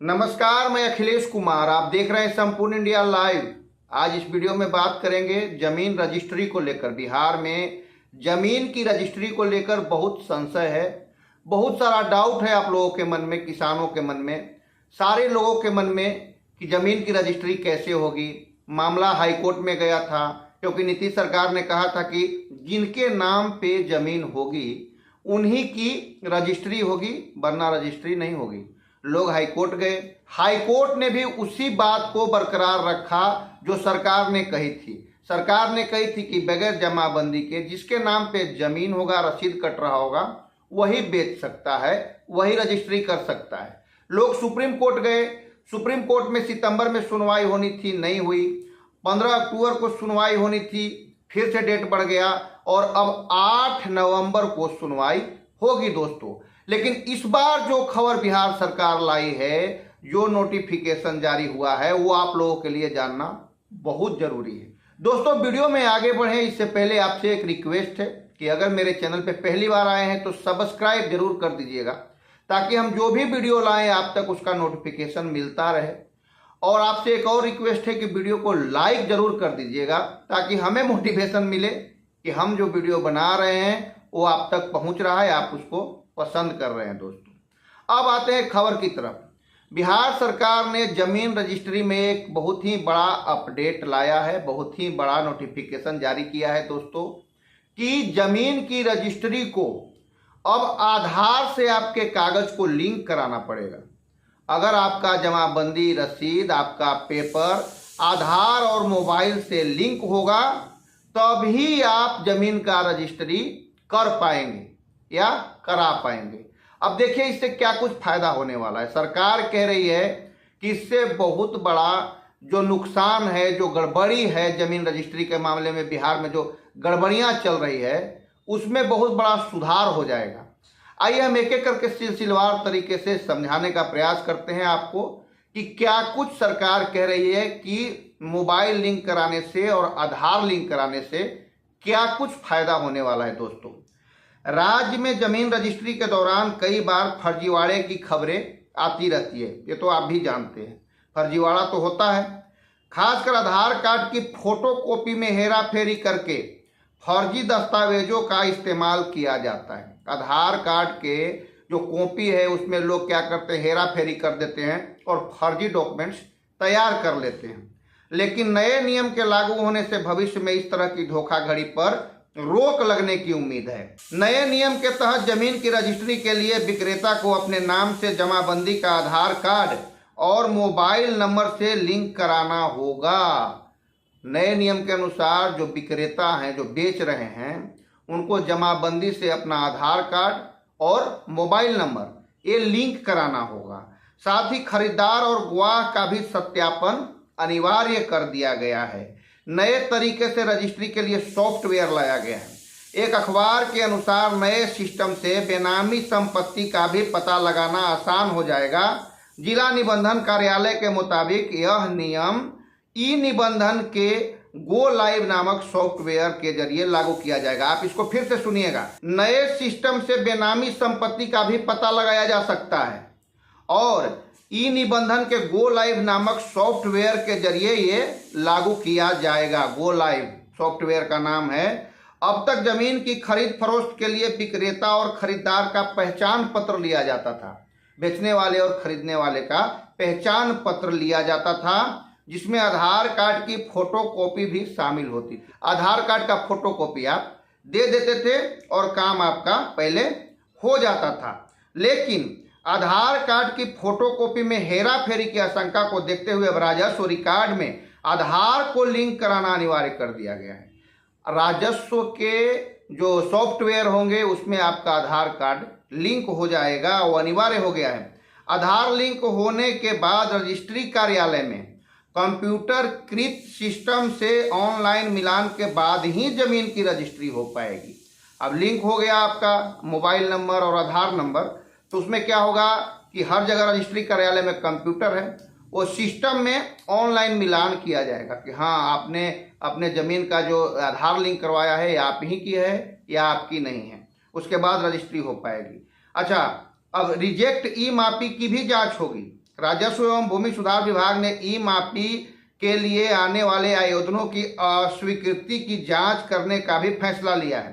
नमस्कार, मैं अखिलेश कुमार। आप देख रहे हैं संपूर्ण इंडिया लाइव। आज इस वीडियो में बात करेंगे जमीन रजिस्ट्री को लेकर। बिहार में जमीन की रजिस्ट्री को लेकर बहुत संशय है, बहुत सारा डाउट है आप लोगों के मन में, किसानों के मन में, सारे लोगों के मन में कि जमीन की रजिस्ट्री कैसे होगी। मामला हाईकोर्ट में गया था क्योंकि नीतीश सरकार ने कहा था कि जिनके नाम पे जमीन होगी उन्हीं की रजिस्ट्री होगी, वरना रजिस्ट्री नहीं होगी। लोग हाईकोर्ट गए, हाईकोर्ट ने भी उसी बात को बरकरार रखा जो सरकार ने कही थी। सरकार ने कही थी कि बगैर जमाबंदी के जिसके नाम पे जमीन होगा, रसीद कट रहा होगा, वही बेच सकता है, वही रजिस्ट्री कर सकता है। लोग सुप्रीम कोर्ट गए, सुप्रीम कोर्ट में सितंबर में सुनवाई होनी थी, नहीं हुई। 15 अक्टूबर को सुनवाई होनी थी, फिर से डेट बढ़ गया और अब 8 नवंबर को सुनवाई होगी दोस्तों। लेकिन इस बार जो खबर बिहार सरकार लाई है, जो नोटिफिकेशन जारी हुआ है, वो आप लोगों के लिए जानना बहुत जरूरी है दोस्तों। वीडियो में आगे बढ़े इससे पहले आपसे एक रिक्वेस्ट है कि अगर मेरे चैनल पे पहली बार आए हैं तो सब्सक्राइब जरूर कर दीजिएगा, ताकि हम जो भी वीडियो लाएं आप तक उसका नोटिफिकेशन मिलता रहे। और आपसे एक और रिक्वेस्ट है कि वीडियो को लाइक जरूर कर दीजिएगा, ताकि हमें मोटिवेशन मिले कि हम जो वीडियो बना रहे हैं वो आप तक पहुंच रहा है, आप उसको पसंद कर रहे हैं दोस्तों। अब आते हैं खबर की तरफ। बिहार सरकार ने जमीन रजिस्ट्री में एक बहुत ही बड़ा अपडेट लाया है, बहुत ही बड़ा नोटिफिकेशन जारी किया है दोस्तों, कि जमीन की रजिस्ट्री को अब आधार से आपके कागज को लिंक कराना पड़ेगा। अगर आपका जमाबंदी रसीद, आपका पेपर आधार और मोबाइल से लिंक होगा तभी आप जमीन का रजिस्ट्री कर पाएंगे या करा पाएंगे। अब देखिए इससे क्या कुछ फायदा होने वाला है। सरकार कह रही है कि इससे बहुत बड़ा जो नुकसान है, जो गड़बड़ी है जमीन रजिस्ट्री के मामले में, बिहार में जो गड़बड़ियां चल रही है उसमें बहुत बड़ा सुधार हो जाएगा। आइए हम एक एक करके सिलसिलेवार तरीके से समझाने का प्रयास करते हैं आपको कि क्या कुछ सरकार कह रही है कि मोबाइल लिंक कराने से और आधार लिंक कराने से क्या कुछ फायदा होने वाला है दोस्तों। राज्य में जमीन रजिस्ट्री के दौरान कई बार फर्जीवाड़े की खबरें आती रहती है, ये तो आप भी जानते हैं। फर्जीवाड़ा तो होता है, खासकर आधार कार्ड की फोटोकॉपी में हेरा फेरी करके फर्जी दस्तावेजों का इस्तेमाल किया जाता है। आधार कार्ड के जो कॉपी है उसमें लोग क्या करते हैं, हेरा फेरी कर देते हैं और फर्जी डॉक्यूमेंट्स तैयार कर लेते हैं। लेकिन नए नियम के लागू होने से भविष्य में इस तरह की धोखाधड़ी पर रोक लगने की उम्मीद है। नए नियम के तहत जमीन की रजिस्ट्री के लिए विक्रेता को अपने नाम से जमाबंदी का आधार कार्ड और मोबाइल नंबर से लिंक कराना होगा। नए नियम के अनुसार जो विक्रेता हैं, जो बेच रहे हैं, उनको जमाबंदी से अपना आधार कार्ड और मोबाइल नंबर ये लिंक कराना होगा। साथ ही खरीदार और गवाह का भी सत्यापन अनिवार्य कर दिया गया है। नए तरीके से रजिस्ट्री के लिए सॉफ्टवेयर लाया गया है। एक अखबार के अनुसार नए सिस्टम से बेनामी संपत्ति का भी पता लगाना आसान हो जाएगा। जिला निबंधन कार्यालय के मुताबिक यह नियम ई निबंधन के गो लाइव नामक सॉफ्टवेयर के जरिए लागू किया जाएगा। आप इसको फिर से सुनिएगा। नए सिस्टम से बेनामी संपत्ति का भी पता लगाया जा सकता है और ई निबंधन के गो लाइव नामक सॉफ्टवेयर के जरिए ये लागू किया जाएगा। गो लाइव सॉफ्टवेयर का नाम है। अब तक जमीन की खरीद फरोख्त के लिए विक्रेता और खरीदार का पहचान पत्र लिया जाता था। बेचने वाले और खरीदने वाले का पहचान पत्र लिया जाता था, जिसमें आधार कार्ड की फोटोकॉपी भी शामिल होती थी। आधार कार्ड का फोटोकॉपी आप दे देते थे और काम आपका पहले हो जाता था। लेकिन आधार कार्ड की फोटोकॉपी में हेरा फेरी की आशंका को देखते हुए अब राजस्व रिकॉर्ड में आधार को लिंक कराना अनिवार्य कर दिया गया है। राजस्व के जो सॉफ्टवेयर होंगे उसमें आपका आधार कार्ड लिंक हो जाएगा, वो अनिवार्य हो गया है। आधार लिंक होने के बाद रजिस्ट्री कार्यालय में कंप्यूटर कृत सिस्टम से ऑनलाइन मिलान के बाद ही जमीन की रजिस्ट्री हो पाएगी। अब लिंक हो गया आपका मोबाइल नंबर और आधार नंबर, तो उसमें क्या होगा कि हर जगह रजिस्ट्री कार्यालय में कंप्यूटर है, वो सिस्टम में ऑनलाइन मिलान किया जाएगा कि हाँ आपने अपने ज़मीन का जो आधार लिंक करवाया है आप ही की है या आपकी नहीं है। उसके बाद रजिस्ट्री हो पाएगी। अच्छा, अब रिजेक्ट ई मापी की भी जांच होगी। राजस्व एवं भूमि सुधार विभाग ने ई मापी के लिए आने वाले आवेदनों की अस्वीकृति की जांच करने का भी फैसला लिया है।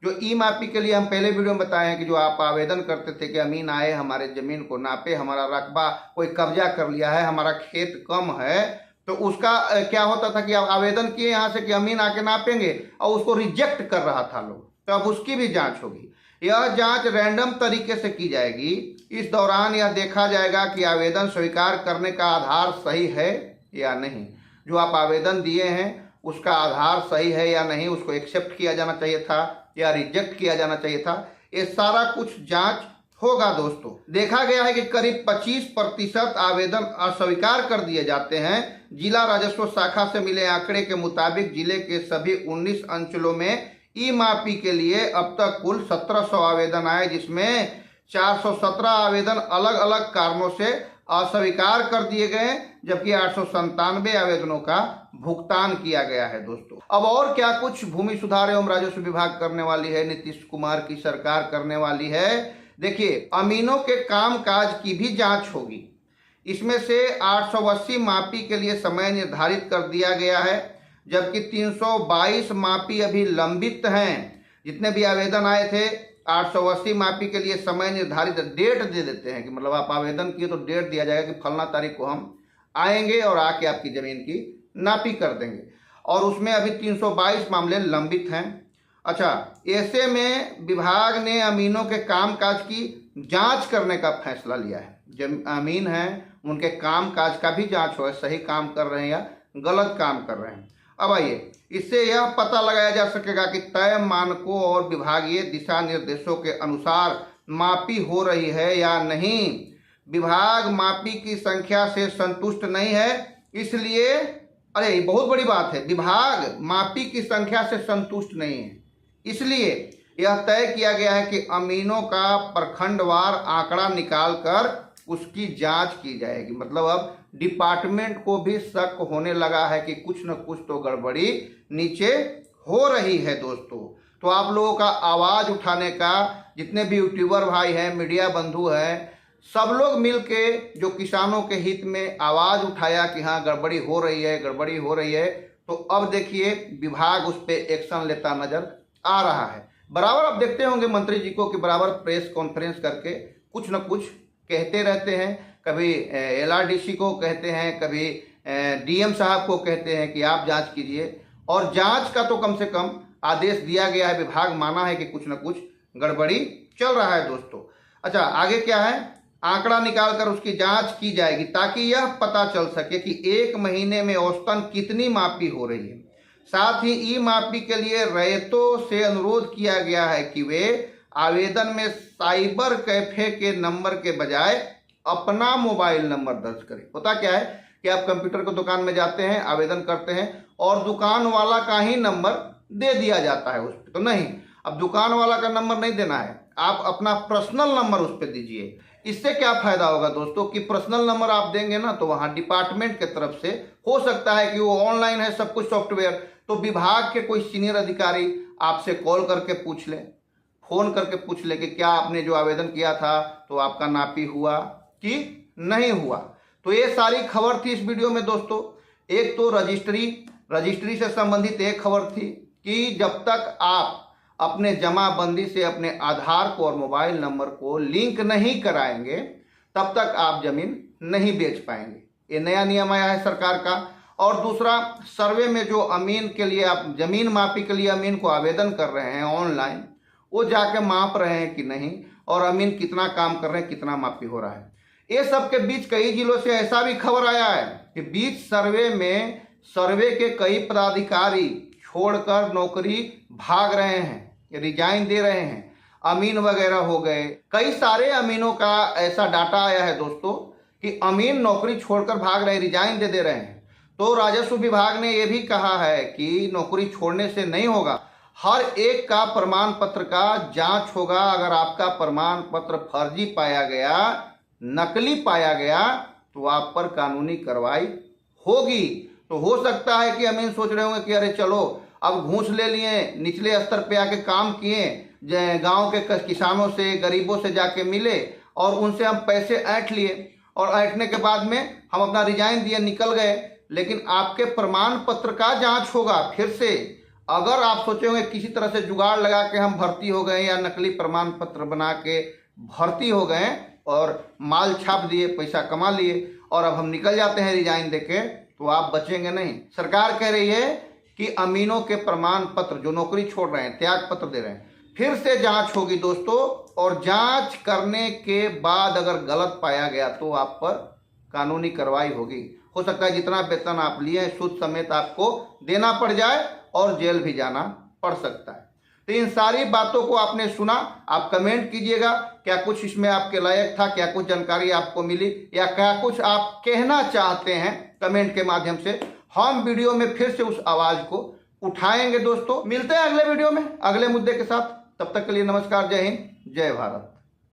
जो ई मापी के लिए हम पहले वीडियो में बताए हैं कि जो आप आवेदन करते थे कि अमीन आए हमारे जमीन को नापे, हमारा रकबा कोई कब्जा कर लिया है, हमारा खेत कम है, तो उसका क्या होता था कि आप आवेदन किए यहाँ से कि अमीन आके नापेंगे और उसको रिजेक्ट कर रहा था लोग, तो अब उसकी भी जांच होगी। यह जांच रैंडम तरीके से की जाएगी। इस दौरान यह देखा जाएगा कि आवेदन स्वीकार करने का आधार सही है या नहीं। जो आप आवेदन दिए हैं उसका आधार सही है या नहीं, उसको एक्सेप्ट किया जाना चाहिए था या रिजेक्ट किया जाना चाहिए था, ये सारा कुछ जांच होगा दोस्तों। देखा गया है कि करीब 25% आवेदन अस्वीकार कर दिए जाते हैं। जिला राजस्व शाखा से मिले आंकड़े के मुताबिक जिले के सभी 19 अंचलों में ई मापी के लिए अब तक कुल 1700 आवेदन आए, जिसमें 417 आवेदन अलग अलग कारणों से अस्वीकार कर दिए गए, जबकि 897 आवेदनों का भुगतान किया गया है दोस्तों। अब और क्या कुछ भूमि सुधार एवं राजस्व विभाग करने वाली है, नीतीश कुमार की सरकार करने वाली है। देखिए, अमीनों के कामकाज की भी जांच होगी। इसमें से 880 मापी के लिए समय निर्धारित कर दिया गया है, जबकि 322 मापी अभी लंबित हैं। जितने भी आवेदन आए थे 880 मापी के लिए समय निर्धारित डेट दे देते हैं कि मतलब आप आवेदन किए तो डेट दिया जाएगा कि फलना तारीख को हम आएंगे और आके आपकी जमीन की नापी कर देंगे, और उसमें अभी 322 मामले लंबित हैं। अच्छा, ऐसे में विभाग ने अमीनों के कामकाज की जांच करने का फैसला लिया है। जब अमीन हैं उनके कामकाज का भी जांच हो, सही काम कर रहे हैं या गलत काम कर रहे हैं। अब आइए, इससे यह पता लगाया जा सकेगा कि तय मानकों और विभागीय दिशा निर्देशों के अनुसार मापी हो रही है या नहीं। विभाग मापी की संख्या से संतुष्ट नहीं है, इसलिए अरे बहुत बड़ी बात है, विभाग मापी की संख्या से संतुष्ट नहीं है, इसलिए यह तय किया गया है कि अमीनों का प्रखंडवार आंकड़ा निकालकर उसकी जांच की जाएगी। मतलब अब डिपार्टमेंट को भी शक होने लगा है कि कुछ न कुछ तो गड़बड़ी नीचे हो रही है दोस्तों। तो आप लोगों का आवाज उठाने का, जितने भी यूट्यूबर भाई हैं, मीडिया बंधु हैं, सब लोग मिलके जो किसानों के हित में आवाज उठाया कि हाँ गड़बड़ी हो रही है, गड़बड़ी हो रही है, तो अब देखिए विभाग उस पर एक्शन लेता नजर आ रहा है। बराबर आप देखते होंगे मंत्री जी को कि बराबर प्रेस कॉन्फ्रेंस करके कुछ न कुछ कहते रहते हैं, कभी LRDC को कहते हैं, कभी DM साहब को कहते हैं कि आप जांच कीजिए, और जांच का तो कम से कम आदेश दिया गया है, विभाग माना है कि कुछ न कुछ गड़बड़ी चल रहा है दोस्तों। अच्छा, आगे क्या है, आंकड़ा निकालकर उसकी जांच की जाएगी ताकि यह पता चल सके कि एक महीने में औसतन कितनी मापी हो रही है। साथ ही ई मापी के लिए रैयतों से अनुरोध किया गया है कि वे आवेदन में साइबर कैफे के नंबर के बजाय अपना मोबाइल नंबर दर्ज करें। होता क्या है कि आप कंप्यूटर की दुकान में जाते हैं, आवेदन करते हैं और दुकान वाला का ही नंबर दे दिया जाता है उस पर, तो नहीं, अब दुकान वाला का नंबर नहीं देना है, आप अपना पर्सनल नंबर उस पर दीजिए। इससे क्या फायदा होगा दोस्तों कि पर्सनल नंबर आप देंगे ना, तो वहां डिपार्टमेंट के तरफ से हो सकता है कि वो ऑनलाइन है सब कुछ सॉफ्टवेयर, तो विभाग के कोई सीनियर अधिकारी आपसे कॉल करके पूछ ले, फोन करके पूछ ले कि क्या आपने जो आवेदन किया था तो आपका नापी हुआ कि नहीं हुआ। तो ये सारी खबर थी इस वीडियो में दोस्तों। एक तो रजिस्ट्री से संबंधित एक खबर थी कि जब तक आप अपने जमाबंदी से अपने आधार को और मोबाइल नंबर को लिंक नहीं कराएंगे तब तक आप जमीन नहीं बेच पाएंगे। ये नया नियम आया है सरकार का। और दूसरा, सर्वे में जो अमीन के लिए आप जमीन मापी के लिए अमीन को आवेदन कर रहे हैं ऑनलाइन, वो जाके माप रहे हैं कि नहीं, और अमीन कितना काम कर रहे हैं, कितना मापी हो रहा है। ये सब के बीच कई जिलों से ऐसा भी खबर आया है कि बीच सर्वे में सर्वे के कई पदाधिकारी छोड़कर नौकरी भाग रहे हैं, रिजाइन दे रहे हैं, अमीन वगैरह हो गए। कई सारे अमीनों का ऐसा डाटा आया है दोस्तों कि अमीन नौकरी छोड़कर भाग रहे हैं, रिजाइन दे रहे हैं। तो राजस्व विभाग ने यह भी कहा है कि नौकरी छोड़ने से नहीं होगा, हर एक का प्रमाण पत्र का जांच होगा। अगर आपका प्रमाण पत्र फर्जी पाया गया, नकली पाया गया, तो आप पर कानूनी कार्रवाई होगी। तो हो सकता है कि अमीन सोच रहे होंगे कि अरे चलो अब घूस ले लिए, निचले स्तर पे आके काम किए, गांव के किसानों से, गरीबों से जाके मिले और उनसे हम पैसे ऐंठ लिए, और ऐंठने के बाद में हम अपना रिजाइन दिए निकल गए, लेकिन आपके प्रमाण पत्र का जांच होगा फिर से। अगर आप सोचे होंगे किसी तरह से जुगाड़ लगा के हम भर्ती हो गए या नकली प्रमाण पत्र बना के भर्ती हो गए और माल छाप दिए, पैसा कमा लिए और अब हम निकल जाते हैं रिजाइन देके, तो आप बचेंगे नहीं। सरकार कह रही है कि अमीनों के प्रमाण पत्र जो नौकरी छोड़ रहे हैं, त्याग पत्र दे रहे हैं, फिर से जांच होगी दोस्तों, और जांच करने के बाद अगर गलत पाया गया तो आप पर कानूनी कार्रवाई होगी। हो सकता है जितना वेतन आप लिए हैं सूद समेत आपको देना पड़ जाए और जेल भी जाना पड़ सकता है। तो इन सारी बातों को आपने सुना, आप कमेंट कीजिएगा क्या कुछ इसमें आपके लायक था, क्या कुछ जानकारी आपको मिली, या क्या कुछ आप कहना चाहते हैं कमेंट के माध्यम से। हम वीडियो में फिर से उस आवाज को उठाएंगे दोस्तों। मिलते हैं अगले वीडियो में अगले मुद्दे के साथ। तब तक के लिए नमस्कार, जय हिंद, जय भारत।